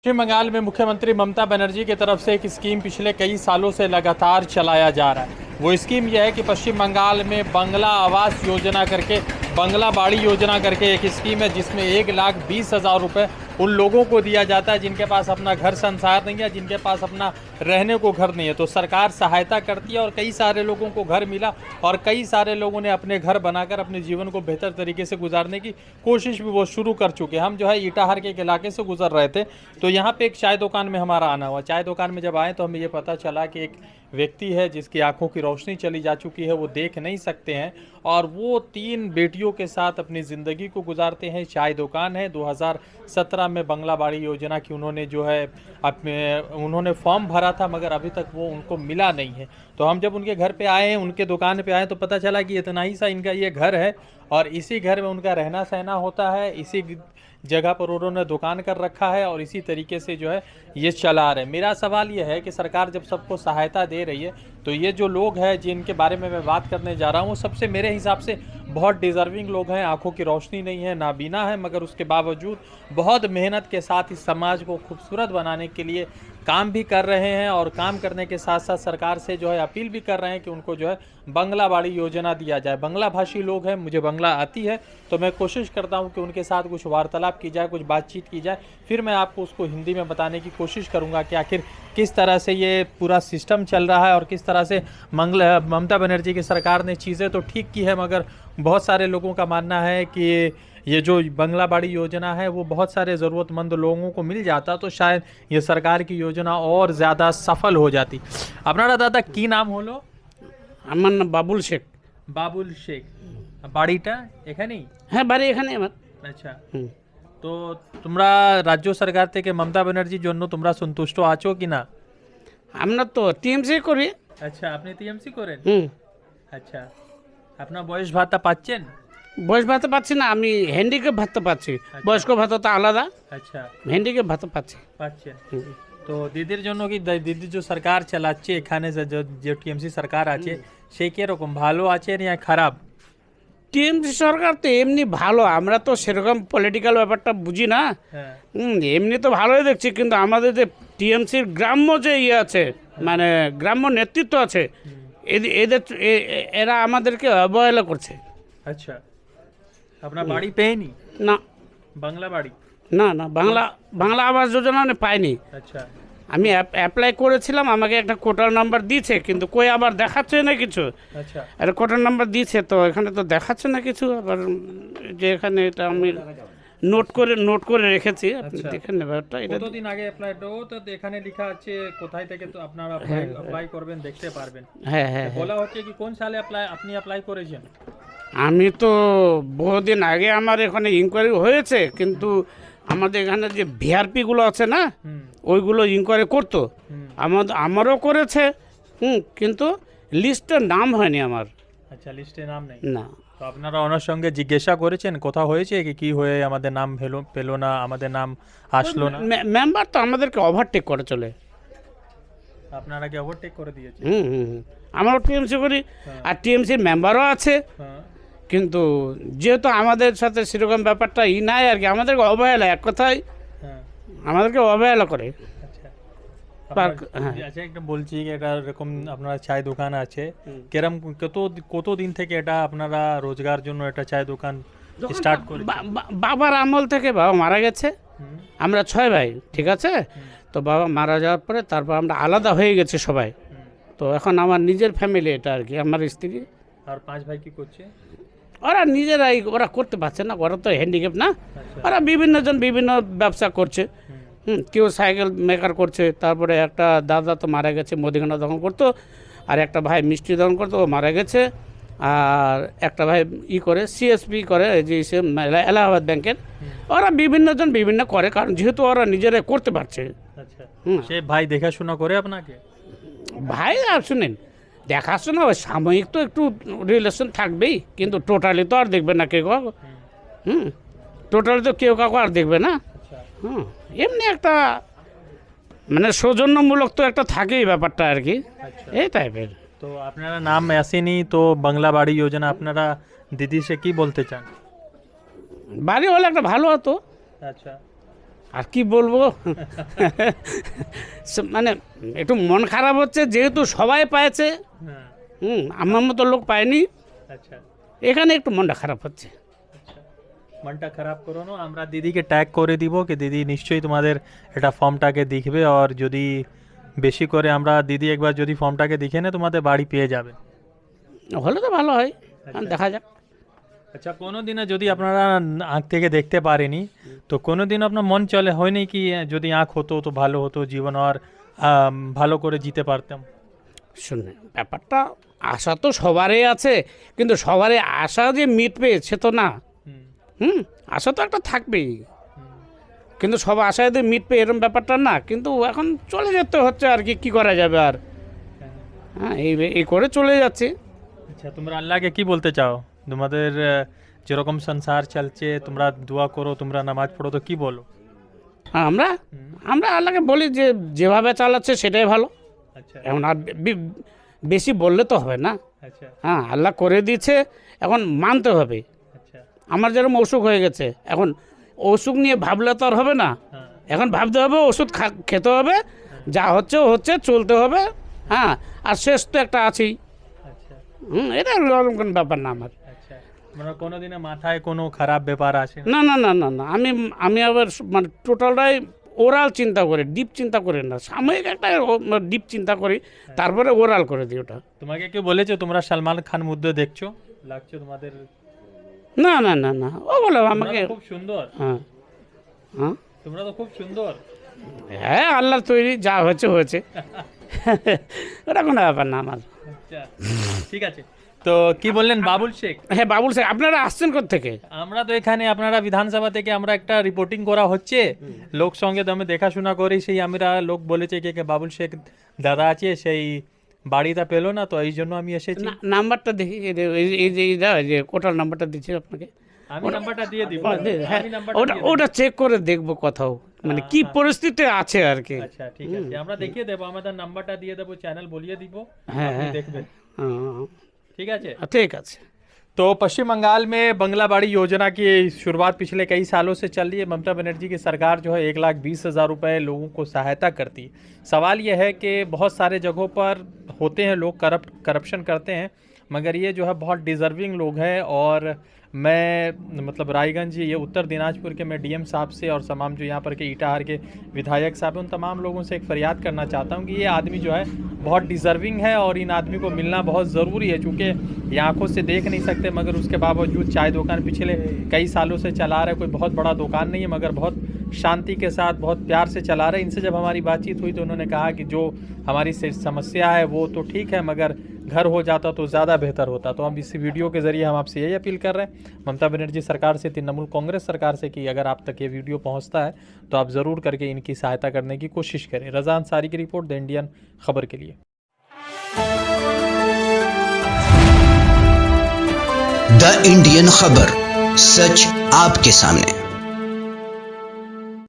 पश्चिम बंगाल में मुख्यमंत्री ममता बनर्जी की तरफ से एक स्कीम पिछले कई सालों से लगातार चलाया जा रहा है। वो स्कीम यह है कि पश्चिम बंगाल में बंगला आवास योजना करके, बंगला बाड़ी योजना करके एक स्कीम है जिसमें 1,20,000 रुपये उन लोगों को दिया जाता है जिनके पास अपना घर संसार नहीं है, जिनके पास अपना रहने को घर नहीं है। तो सरकार सहायता करती है और कई सारे लोगों को घर मिला और कई सारे लोगों ने अपने घर बनाकर अपने जीवन को बेहतर तरीके से गुजारने की कोशिश भी वो शुरू कर चुके हैं। हम जो है इटाहर के एक इलाके से गुजर रहे थे तो यहाँ पे एक चाय दुकान में हमारा आना हुआ। चाय दुकान में जब आए तो हमें ये पता चला कि एक व्यक्ति है जिसकी आंखों की रोशनी चली जा चुकी है, वो देख नहीं सकते हैं और वो 3 बेटियों के साथ अपनी ज़िंदगी को गुजारते हैं। चाय दुकान है। 2017 में बंगला बाड़ी योजना की उन्होंने जो है उन्होंने फॉर्म भरा था मगर अभी तक वो उनको मिला नहीं है। तो हम जब उनके घर पे आए हैं, उनके दुकान पे आए तो पता चला कि इतना ही सा इनका ये घर है और इसी घर में उनका रहना सहना होता है, इसी जगह पर उन्होंने दुकान कर रखा है और इसी तरीके से जो है ये चला रहे हैं। मेरा सवाल ये है कि सरकार जब सबको सहायता दे रही है तो ये जो लोग हैं जिनके बारे में मैं बात करने जा रहा हूँ वो सबसे मेरे हिसाब से बहुत डिज़र्विंग लोग हैं। आंखों की रोशनी नहीं है, नाबीना है, मगर उसके बावजूद बहुत मेहनत के साथ इस समाज को खूबसूरत बनाने के लिए काम भी कर रहे हैं और काम करने के साथ साथ सरकार से जो है अपील भी कर रहे हैं कि उनको जो है बंगला बाड़ी योजना दिया जाए। बंगला भाषी लोग हैं, मुझे बंगला आती है तो मैं कोशिश करता हूं कि उनके साथ कुछ वार्तालाप की जाए, कुछ बातचीत की जाए, फिर मैं आपको उसको हिंदी में बताने की कोशिश करूंगा कि आखिर किस तरह से ये पूरा सिस्टम चल रहा है और किस तरह से ममता बनर्जी की सरकार ने चीज़ें तो ठीक की है मगर बहुत सारे लोगों का मानना है कि ये जो बंगला बाड़ी योजना है वो बहुत सारे ज़रूरतमंद लोगों को मिल जाता तो शायद ये सरकार की योजना और ज़्यादा सफल हो जाती। अपना दादा की नाम হলো? আমার নাম বাবুল শেখ। বাবুল শেখ। বাড়িটা এখানেই? হ্যাঁ, বাড়ি এখানে আমার। আচ্ছা। তো তোমরা রাজ্য সরকার থেকে মমতা ব্যানার্জির জন্য তোমরা সন্তুষ্ট আছো কি না? আমরা তো টিএমসি করি। আচ্ছা, আপনি টিএমসি করেন? আচ্ছা। আপনার বয়স ভাতা পাচ্ছেন? বয়স ভাতা পাচ্ছি না, আমি হ্যান্ডিক্যাপ ভাতা পাচ্ছি। বয়স্ক ভাতা তো আলাদা। আচ্ছা, হ্যান্ডিক্যাপ ভাতা পাচ্ছি। পাচ্ছেন। তো দিদির জন্য কি দিদির যে সরকার চালাচ্ছে এখানে যে টিএমসি সরকার আছে সেই কিরকম ভালো আছে না খারাপ? টিএমসি সরকার তো এমনি ভালো, আমরা তো সেরকম পলিটিক্যাল ব্যাপারটা বুঝি না। এমনি তো ভালোই দেখছি, কিন্তু আমাদের যে টিএমসির গ্রাম্য যে ইয়ে আছে, মানে গ্রাম্য নেতৃত্ব আছে, এদের এরা আমাদেরকে অবহেলা করছে। আচ্ছা, আপনার বাড়ি পেয়নি? না, বাংলা বাড়ি না না, বাংলা আবাস যোজনা পাইনি। আচ্ছা, আমি অ্যাপ্লাই করেছিলাম, আমাকে একটা কোটার নাম্বার দিয়েছে কিন্তু কই আবার দেখাচ্ছে না কিছু। আচ্ছা, একটা কোটার নাম্বার দিয়েছে তো এখানে তো দেখাচ্ছে না কিছু। আবার যে এখানে এটা আমি নোট করে রেখেছি, আপনি দেখেন ব্যাপারটা। এটা কতদিন আগে অ্যাপ্লাই তো এখানে লেখা আছে কোথায় থেকে তো আপনারা অ্যাপ্লাই করবেন দেখতে পারবেন। হ্যাঁ হ্যাঁ, বলা হচ্ছে কি কোন সালে আপনি অ্যাপ্লাই করেছেন? আমি তো বহুদিন আগে আমার এখানে ইনকোয়ারি হয়েছে, কিন্তু আমাদের এখানে যে ভিআরপিগুলো আছে না, ওইগুলো ইনকোয়ারি করতো, আমারও করেছে, কিন্তু লিস্টে নাম হয়নি আমার। আচ্ছা, লিস্টে নাম নেই না। তো আপনারা ওনার সঙ্গে জিজ্ঞাসা করেছেন কোথা হয়েছে কি হয়ে আমাদের নাম পেলো না, আমাদের নাম আসলো না? মেম্বার তো আমাদেরকে ওভারটেক করে চলে। আপনারা কি ওভারটেক করে দিয়েছে? আমরাও টিএমসি করি আর টিএমসির মেম্বারও আছে, কিন্তু যেহেতু আমাদের সাথে সেরকম ব্যাপারটা নাই আর কি, আমাদেরকে অবহেলা, এক কথায় আমাদেরকে অবহেলা করে। আচ্ছা, একটা বলছি এটা এরকম আপনারা চায় দোকান আছে, কেরম কত দিন থেকে এটা আপনারা রোজগার জন্য একটা চায় দোকান স্টার্ট করে? বাবার আমল থেকে, বাবা মারা গেছে, আমরা 6 ভাই, ঠিক আছে। তো বাবা মারা যাওয়ার পরে তারপর আমরা আলাদা হয়ে গেছি সবাই। তো এখন আমার নিজের ফ্যামিলি এটা আর কি, আমার স্ত্রী আর 5 ভাই কি করছে? ওরা নিজেরাই, ওরা করতে পারছে না, ওরা তো হ্যান্ডিক্যাপ না। ওরা বিভিন্নজন বিভিন্ন ব্যবসা করছে। কেউ সাইকেল মেকার করছে, তারপরে একটা দাদা তো মারা গেছে, মুদিখানা দোকান করতো, আর একটা ভাই মিষ্টি দোকান করতো, ও মারা গেছে। আর একটা ভাই করে সিএসপি করে, যে এলাহাবাদ ব্যাংকের। ওরা বিভিন্নজন বিভিন্ন করে, কারণ যেহেতু ওরা নিজেরাই করতে পারছে। আচ্ছা, সে ভাই দেখাশোনা করে আপনাকে? ভাই আর শুনেন, দেখাশোনা ওই সাময়িক তো একটু রিলেশন থাকবেই, কিন্তু টোটালি তো আর দেখবে না কেউ। টোটালি তো কেউ কাউকে আর দেখবে না। এমনি একটা মানে সৌজন্যমূলক তো একটা থাকেই ব্যাপারটা আর কি, এই টাইপের। তো আপনারা নাম আসেনি তো বাংলা বাড়ি যোজনা, আপনারা দিদি সে কি বলতে চান? বাড়ি হলে একটা ভালো হতো। আচ্ছা, আর কি বলবো মানে একটু মন খারাপ হচ্ছে, যেহেতু সবাই পেয়েছে, হ্যাঁ, আমার মতো লোক পায়নি, আচ্ছা এখানে একটু মনটা খারাপ হচ্ছে। মনটা খারাপ করো না, আমরা দিদিকে ট্যাগ করে দিব কি দিদি নিশ্চয়ই তোমাদের এটা ফর্মটাকে দেখবে, আর যদি বেশি করে আমরা দিদি একবার যদি ফর্মটাকে দেখে না তোমাদের বাড়ি পেয়ে যাবে। হলে তো ভালো হয়, দেখা যাক। আচ্ছা, কোনো দিনে যদি আপনারা আঁখ থেকে দেখতে পারেনি, তো কোনো দিন আপনার মন চলে হয়নি কি যদি আঁখ হতো তো ভালো হতো জীবন, আর ভালো করে জিতে পারতাম? শুনে ব্যাপারটা আশা তো সবারই আছে, কিন্তু সবারই আশা যে মিটবে সে তো না। আশা তো একটা থাকবেই, কিন্তু সব আশা যদি মিটবে এরকম ব্যাপারটা না। কিন্তু এখন চলে যেতে হচ্ছে আর কি, কী করা যাবে আর। হ্যাঁ, এই করে চলে যাচ্ছে। আচ্ছা, তোমরা আল্লাহকে কি বলতে চাও? তোমাদের যেরকম সংসার চলছে, তোমরা দোয়া করো, তোমরা নামাজ পড়ো, তো কি বলো? হ্যাঁ, আমরা আল্লাহকে বলি যে যেভাবে চালাচ্ছে সেটাই ভালো। আচ্ছা এখন আর বেশি বললে তো হবে না। আচ্ছা হ্যাঁ, আল্লাহ করে দিচ্ছে, এখন মানতে হবে। আচ্ছা আমার যেরকম অসুখ হয়ে গেছে, এখন অসুখ নিয়ে ভাবলে তো আর হবে না। হ্যাঁ এখন ভাবতে হবে, ওষুধ খেতে হবে, যা হচ্ছে হচ্ছে, চলতে হবে। হ্যাঁ, আর শেষ তো একটা আছেই। আচ্ছা এটা ওরকম কোনো ব্যাপার না আমার। আচ্ছা, মানে কোনো দিনে মাথায় কোনো খারাপ ব্যাপার আসে না? না না না না না, আমি আবার মানে টোটালটাই ওরাল চিন্তা করি, ডিপ চিন্তা করি না। সাময়িক একটা ডিপ চিন্তা করি, তারপরে ওরাল করে দিই ওটা। তোমাকে কেউ বলেছো তোমরা সালমান খান মুদ্দে দেখছো, লাগছো তোমাদের? না না না না, ও বলো আমাকে। তোমরা তো খুব সুন্দর। হ্যাঁ হ্যাঁ তোমরা তো খুব সুন্দর। হ্যাঁ, আল্লাহর তৈরি, যা হয়েছে হয়েছে। ওটা কোনো ব্যাপার না আমার। আচ্ছা ঠিক আছে, তো কি বললেন বাবুল শেখ? হ্যাঁ, বাবুল স্যার, আপনারা আসছেন কোত্থেকে? আমরা তো এখানে আপনারা বিধানসভা থেকে আমরা একটা রিপোর্টিং করা হচ্ছে, লোক সঙ্গে তো আমি দেখাশোনা করি, সেই আমরা লোক বলেছে কি বাবুল শেখ দাদা আছে, সেই বাড়িটা পেলো না, তো এই জন্য আমি এসেছি। নাম্বারটা দেখি, এই যে কোটার নাম্বারটা দিচ্ছি আপনাকে, আমি নাম্বারটা দিয়ে দিব। হ্যাঁ, আমি নাম্বারটা ওটা দিয়ে দিব। ওটা চেক করে দেখবো কোথাও, মানে কি পরিস্থিতি আছে আর কি। আচ্ছা ঠিক আছে, আমরা দেখিয়ে দেবো, আমাদের নাম্বারটা দিয়ে দেবো, চ্যানেল বলিয়ে দিব, হ্যাঁ আপনি হ্যাঁ দেখবেন। হ্যাঁ, ঠিক আছে। ঠিক আছে। तो पश्चिम बंगाल में बंगला बाड़ी योजना की शुरुआत पिछले कई सालों से चल रही है। ममता बनर्जी की सरकार जो है 1,20,000 रुपये लोगों को सहायता करती है। सवाल यह है कि बहुत सारे जगहों पर होते हैं लोग करप्शन करते हैं, मगर ये जो है बहुत डिज़र्विंग लोग हैं। और मैं मतलब रायगंज, ये उत्तर दिनाजपुर के मैं डीएम साहब से और तमाम जो यहाँ पर के ईटाहार के विधायक साहब हैं, उन तमाम लोगों से एक फरियाद करना चाहता हूँ कि ये आदमी जो है बहुत डिज़र्विंग है और इन आदमी को मिलना बहुत ज़रूरी है, चूँकि ये आंखों से देख नहीं सकते, मगर उसके बावजूद चाय दुकान पिछले कई सालों से चला रहे। कोई बहुत बड़ा दुकान नहीं है, मगर बहुत शांति के साथ बहुत प्यार से चला रहे। इनसे जब हमारी बातचीत हुई तो उन्होंने कहा कि जो हमारी समस्या है वो तो ठीक है, मगर घर हो जाता तो ज़्यादा बेहतर होता। तो हम इस वीडियो के ज़रिए हम आपसे यही अपील कर रहे हैं ममता बनर्जी सरकार से, तृणमूल कांग्रेस सरकार से, कि अगर आप तक ये वीडियो पहुंचता है तो आप ज़रूर करके इनकी सहायता करने की कोशिश करें। रज़ा अंसारी की रिपोर्ट, द इंडियन खबर के लिए। द इंडियन खबर, सच आपके सामने।